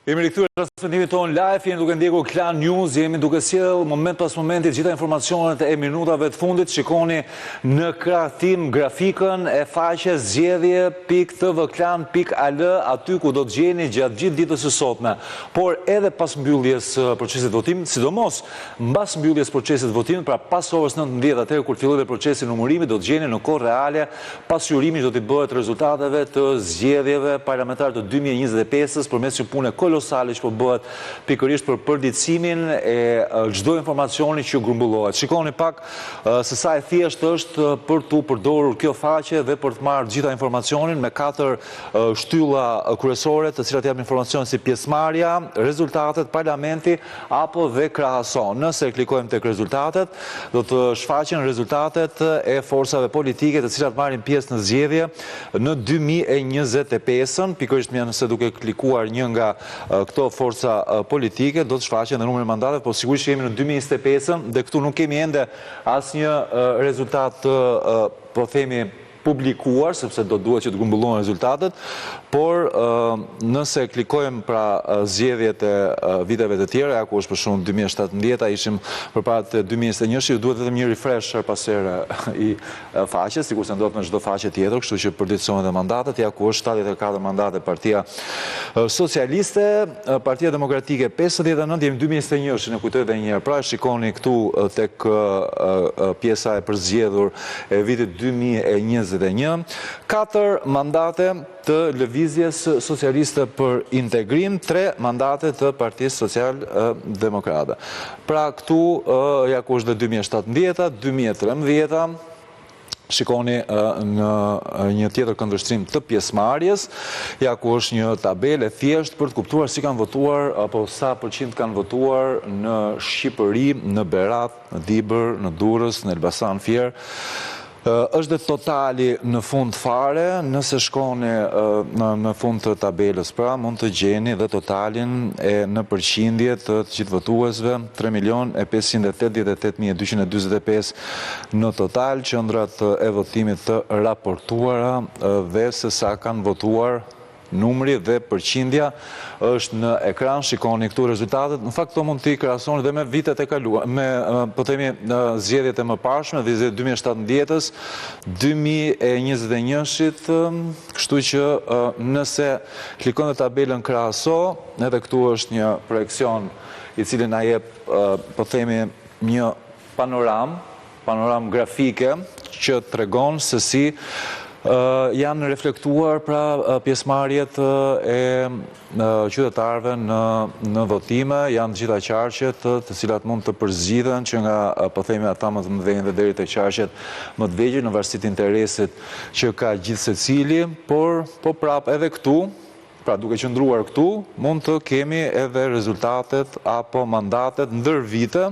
Jemi rikthyer transmetimit tonë live, jemi duke ndjekur Klan News, jemi duke sjell moment pas momenti gjitha informacionet e minutave të fundit. Shikoni në krahasim grafikën e faqes zgjedhje.tvklan.al, aty ku do të gjeni gjatë gjithë ditës së sotme. Por edhe pas mbylljes procesit votimit, sidomos mbas mbylljes procesit votimit, pra pas orës 19, atëherë kur filloi procesi numërimi, do të gjeni në kohë reale pasqyrimi që do të bëhet rezultateve të zgjedhjeve parlamentare të 2025-s përmes një pune kolosale që po bëhet pikërisht për përditësimin e çdo informacioni që grumbullohet. Shikoni pak se sa e thjeshtë është për tu përdorur kjo faqe dhe për të marrë gjitha informacionin me 4 shtylla kryesore, të cilat japin informacion si pjesëmarrja, rezultatet, parlamenti apo dhe krahason. Nëse klikojmë tek rezultatet, do të shfaqen rezultatet e forcave politike të cilat marrin pjesë në zgjedhje në 2025-ën, pikërisht nëse duke klikuar një nga këto forca politike, do të shfaqen dhe numri i mandateve, po sigurisht jemi në 2025-ën dhe këtu nuk kemi ende asnjë rezultat po themi publikuar, sepse do duhet që të grumbullohen rezultatet, por nëse klikojmë pra zgjedhjet e viteve të tjera, ja ku është për shembull 2017, ishim përpara të 2021, ju duhet vetëm një refresh pas here i faqes, sikurse ndodhet në çdo faqe tjetër, kështu që përditësohen dhe mandatet, ja ku është 74 mandate Partia Socialiste, Partia Demokratike 59, jemi 2021, ne kujtoj edhe një herë. Pra shikoni këtu tek pjesa e përzgjedhur e vitit 2021, 4 mandate të Lëvizjes Socialiste për Integrim, 3 mandate të Partisë Social-Demokrate. Pra këtu, ja ku është dhe 2017, 2013, shikoni në një tjetër këndvështrim të pjesëmarrjes, ja ku është një tabelë e thjeshtë për të kuptuar si kanë votuar apo sa përqind kanë votuar në Shqipëri, në Berat, në Dibër, në Durrës, në Elbasan Fier. Është dhe totali në fund fare, nëse shkoni në fund të tabelës, pra mund të gjeni dhe totalin në përqindje të gjithë votuesve, 3.588.245 në total, qendrat e votimit të raportuara dhe se sa kanë votuar. Numri dhe përqindja është në ekran, shikoni këtu rezultatet. Në fakt, to mund t'i krahasoni dhe me vitet e kaluara, me po themi zgjedhjet e mëparshme, dhe 2017-s, 2021-shit, kështu që nëse klikon në tabelën krahaso, edhe këtu është një projekcion i cili na jep, po themi, një panoram grafike që tregon se si janë reflektuar pra pjesëmarrjet e qytetarëve në votime, janë gjitha qarqet të cilat mund të përzgjidhen që nga po themi ata më të mëdhenj dhe deri te qarqet më të vegjël në varësi të interesit që ka gjithë secili, por po prap edhe këtu, pra duke qëndruar këtu, mund të kemi edhe rezultatet apo mandatet ndër vite,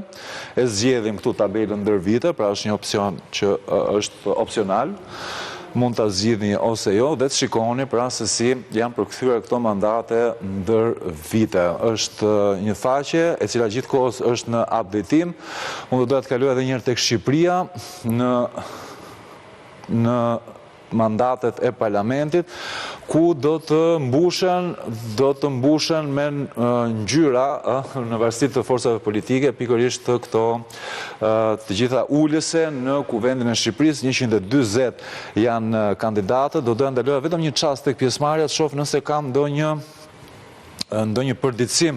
e zgjedhim këtu tabelën ndër vite, pra është një opsion që është opsional, mund të zgjidhni ose jo, dhe të shikoni pra se si janë përkthyer këto mandate ndër vite. Është një faqe e cila gjithkohës është në updatim. Unë do të kaloj edhe një herë tek Shqipëria në mandatet e parlamentit, ku do të mbushen me ngjyra në varësi të forcave politike, pikërisht të këto të gjitha ulëse në kuvendin e Shqipërisë, 140 janë kandidatët. Do të ndaloj vetëm një çast tek pjesëmarrja, të shoh nëse kam ndonjë përditësim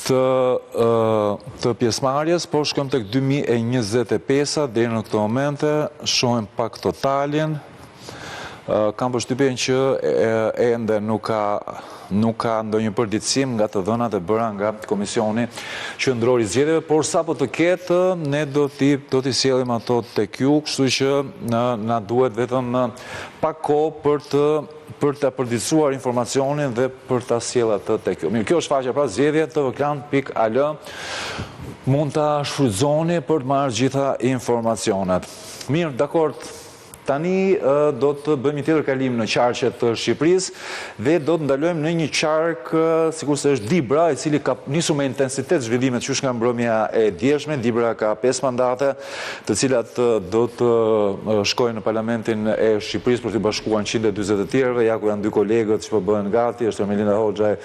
të pjesëmarrjes, por shkojmë tek 2025 deri në këtë momente, shohim pak totalin. Kam përshtypjen që ende nuk ka ndonjë përditësim nga të dhënat e bëra nga Komisioni Qendror i Zgjedhjeve, por sapo të ketë, ne do t'i sjellim ato tek ju, kështu që na duhet vetëm pak kohë për të përditësuar informacionin dhe për ta sjellë atë tek ju. Mirë, kjo është faqja pra zgjedhje.tvklan.al. Mund ta shfrytëzoni për të marrë gjitha informacionet. Mirë, dakord. Tani do të bëjmë një tjetër kalim në qarqet të Shqipërisë dhe do të ndalojmë në një qarkë sikurse është Dibra, i cili ka nisur me intensitet zhvillimet qysh nga mbrëmja e djeshme. Dibra ka 5 mandate, të cilat do të shkojnë në Parlamentin e Shqipërisë për të bashkuar 140 të tjerëve. Ja ku janë dy kolegët që po bëhen gati, është Ermelinda Hoxhaj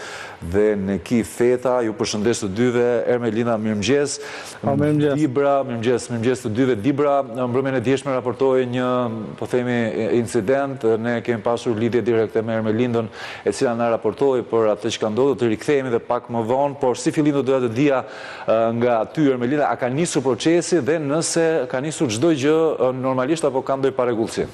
dhe Neki Feta. Ju përshëndes të dyve. Ermelinda, mirëmëngjes. Dibra, mirëmëngjes të dyve. Dibra, mbrëmjen e djeshme raportoi një, po themi, incident. Ne kemi pasur lidhje direkte me Ermelindën, e cila na raportoi për atë që ka ndodhur. Të rikthehemi dhe pak më vonë, por si fillim do doja të dija nga ty, Ermelinda, a ka nisur procesi dhe nëse ka nisur çdo gjë normalisht apo ka ndonjë parregullsi?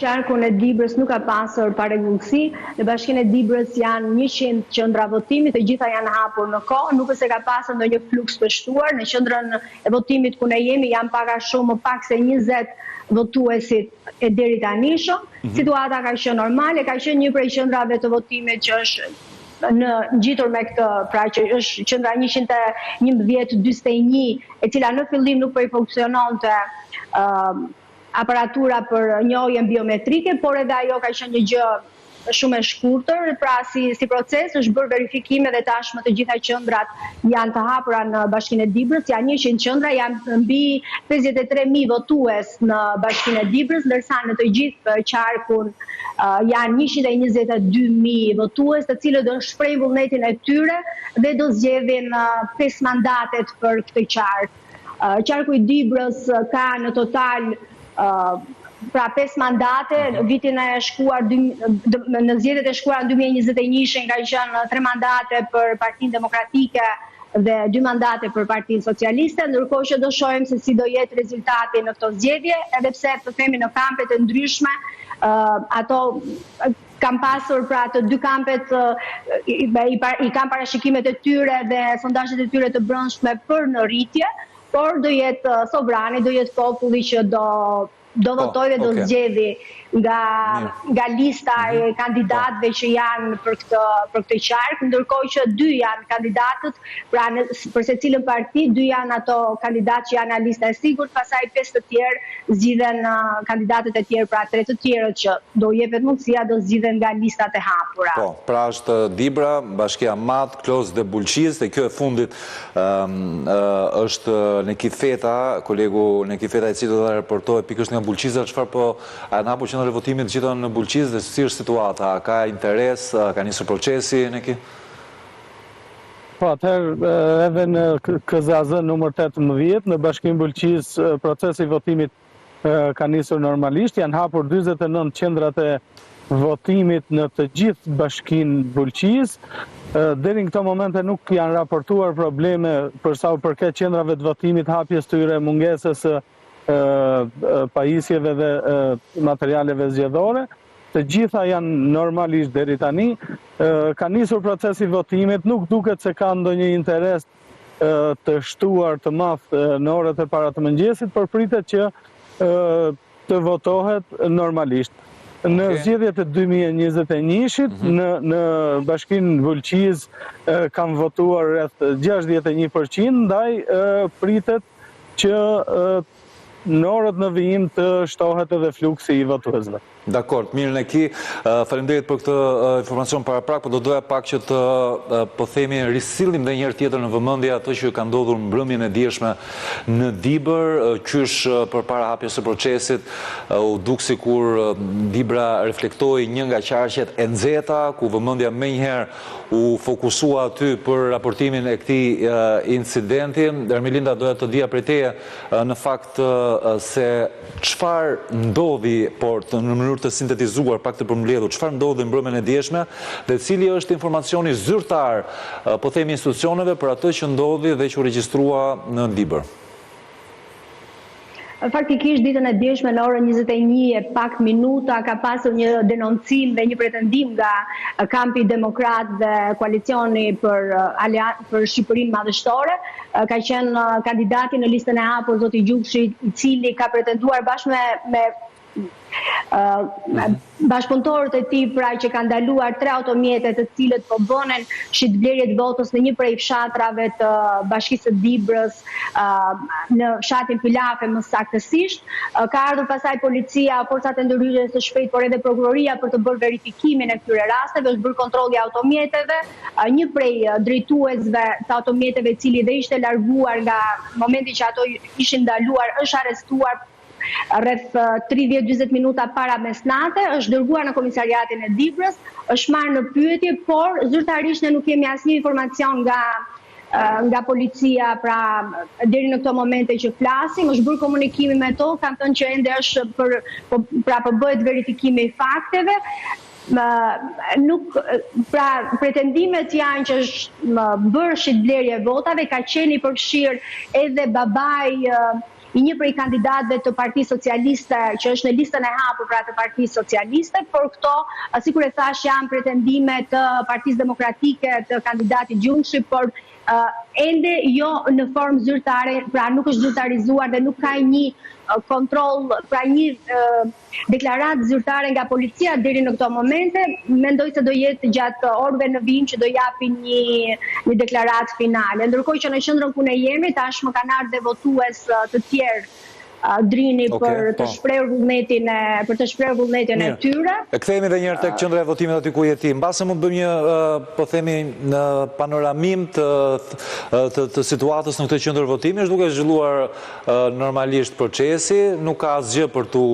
Qarkun e Dibrës nuk ka pasur parregullsi. Në bashkinë e Dibrës janë 100 qendra votimi, të gjitha janë hapur në kohë, nuk se ka pasur ndonjë fluks të shtuar. Në qendrën e votimit ku ne jemi janë pak a shumë më pak se 20 votuesit e deri tani. Situata ka qenë normale, ka qenë një prej qendrave të votimit që është në ngjitur me këtë, pra që është qendra 111-41, e cila në fillim nuk po i funksiononte aparatura për njohjen biometrike, por edhe ajo ka qenë një gjë shumë e shkurtër, pra si proces është bërë verifikime dhe tashmë të gjitha qendrat janë të hapura në bashkinë e Dibrës, janë 100 qendra, janë mbi 53.000 votues në bashkinë e Dibrës, ndërsa në të gjithë qarkun janë 122.000 votues, të cilët do shprehin vullnetin e tyre dhe do zgjedhin 5 mandatet për këtë qark. Qarku i Dibrës ka në total pra 5 mandate. Vitin e shkuar, në zgjedhjet e shkuara në 2021 ka qenë 3 mandate për Partinë Demokratike dhe 2 mandate për Partinë Socialiste, ndërkohë që do shohim se si do jetë rezultati në këto zgjedhje, edhe pse të themi në kampet e ndryshme, ato kam pasur pra të dy kampet i kam parashikimet e tyre dhe sondazhet e tyre të brendshme për në rritje, por do jetë sovrani, do jetë populli që do votoj dhe do zgjedhi nga lista e kandidatëve që janë për këtë qark, ndërkohë që 2 janë kandidatët, pra për secilën parti 2 janë ato kandidatë që janë në lista e sigurt, pastaj 5 të tjerë zgjidhen kandidatët e tjerë, pra 3 të tjerët që do jepet mundësia do zgjidhen nga listat e hapura. Po, pra është Dibra, Bashkia Mat, Kloz dhe Bulqiz, dhe kjo e fundit është Neki Feta, kolegu Neki Feta, i cili do të raportojë pikërisht nga Bulqiza, çfarë po a na po qendra e votimit të gjitha në Bulqiz dhe si është situata? Ka interes, ka nisur procesi, Neki? Po, atëherë edhe në KZAZ numër 18, në Bashkinë Bulqiz, procesi i votimit ka nisur normalisht, janë hapur 49 qendrat e votimit në të gjithë Bashkinë Bulqiz. Deri në këto momente nuk janë raportuar probleme për sa u përket qendrave të votimit, hapjes tyre, mungesës pajisjeve dhe materialeve zgjedhore. Të gjitha janë normalisht deri tani. Ka nisur procesi votimit, nuk duket se ka ndonjë interes të shtuar të madh në orët e para të mëngjesit, por pritet që të votohet normalisht. Në zgjedhjet e 2021-shit, në Bashkinë Bulqiz kanë votuar rreth 61%, ndaj pritet që në orët në vijim të shtohet edhe fluksi i votuesve. Dakor, mirë Neki, faleminderit për këtë informacion paraprak, por do doja pak që të po themi risillim edhe një herë tjetër në vëmendje ato që ka ndodhur mbrëmjen e dieshme në Dibër, qysh përpara hapjes së procesit u duk sikur Dibra reflektoi një nga qarqet e nxehta ku vëmendja menjëherë u fokusua aty për raportimin e këtij incidenti. Ermelinda, doja të dija prej teje në fakt se çfarë ndodhi, por në mënyrë të sintetizuar, pak të përmbledhur, çfarë ndodhi mbrëmjen e dieshme dhe cili është informacioni zyrtar, po themi institucioneve për atë që ndodhi dhe që u regjistrua në Dibër? Faktikisht ditën e dieshme në orën 21 e pak minuta ka pasur një denoncim dhe një pretendim nga kampi demokrat dhe koalicioni për Shqipërinë madhështore. Ka qenë kandidati në listën e hapur zoti Gjukshi, i cili ka pretenduar bashkë me bashkëpunëtorët e tij pra që kanë ndaluar 3 automjete të cilët po bënen shitblerje të votës në një prej fshatrave të Bashkisë së Dibrës, në fshatin Pylafe më saktësisht. Ka ardhur pasaj policia, forcat e ndërhyrjes së shpejtë, por edhe prokuroria për të bërë verifikimin e këtyre rasteve, është bërë kontrolli i automjeteve. Një prej drejtuesve të automjeteve, i cili dhe ishte larguar nga momenti që ato ishin ndaluar, është arrestuar rreth 30-40 minuta para mesnate, është dërguar në komisariatin e Dibrës, është marrë në pyetje, por zyrtarisht ne nuk kemi asnjë informacion nga policia, pra deri në këto momente që flasim, është bërë komunikimi me to, kanë thënë që ende është po bëhet verifikimi i fakteve. Pra pretendimet janë që është bërë shitblerje votave, ka qenë i përfshirë edhe babai i një prej kandidatëve të Partisë Socialiste, që është në listën e hapur pra të Partisë Socialiste, por këto, sikur e thash, janë pretendime të Partisë Demokratike, të kandidatit Gjungshi, por ende jo në formë zyrtare, pra nuk është zyrtarizuar dhe nuk ka një kontroll, pra një deklaratë zyrtare nga policia deri në këto momente. Mendoj se do jetë gjatë orëve në vijim që do japi një deklaratë finale. Ndërkohë që në qendrën ku ne jemi, tashmë kanë ardhur votues të tjerë Drini për të shprehur vullnetin e tyre. E kthehemi edhe një herë tek qendra e votimit aty ku je ti. Mbase mund bëjmë një, po themi, në panoramim të situatës në këtë qendër votimi, është duke zhvilluar normalisht procesi, nuk ka asgjë për tu,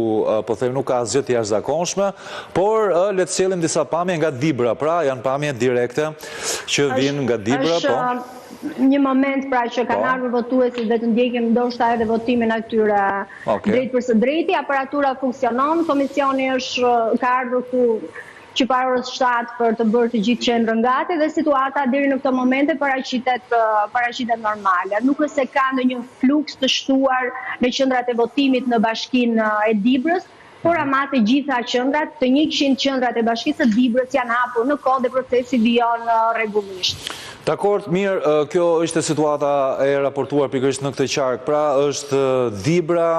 po themi, nuk ka asgjë të jashtëzakonshme, por le të sjellim disa pamje nga Dibra, pra janë pamje direkte që vijnë nga Dibra, po. Një moment pra që kanë ardhur votuesit dhe të ndjekim ndoshta edhe votimin atyre drejt për së drejti, aparatura funksionon, komisioni ka ardhur këtu që para orës 7 për të bërë të gjithë qendrën gati dhe situata deri në këto momente paraqitet normale. Nuk është se ka ndonjë fluks të shtuar në qendrat e votimit në Bashkinë e Dibrës, por ama të gjitha qendrat, të 100 qendrat e Bashkisë së Dibrës janë hapur në kohë dhe procesi vijon rregullisht. Dakor, mirë, kjo është situata e raportuar pikërisht në këtë qark. Pra është Dibra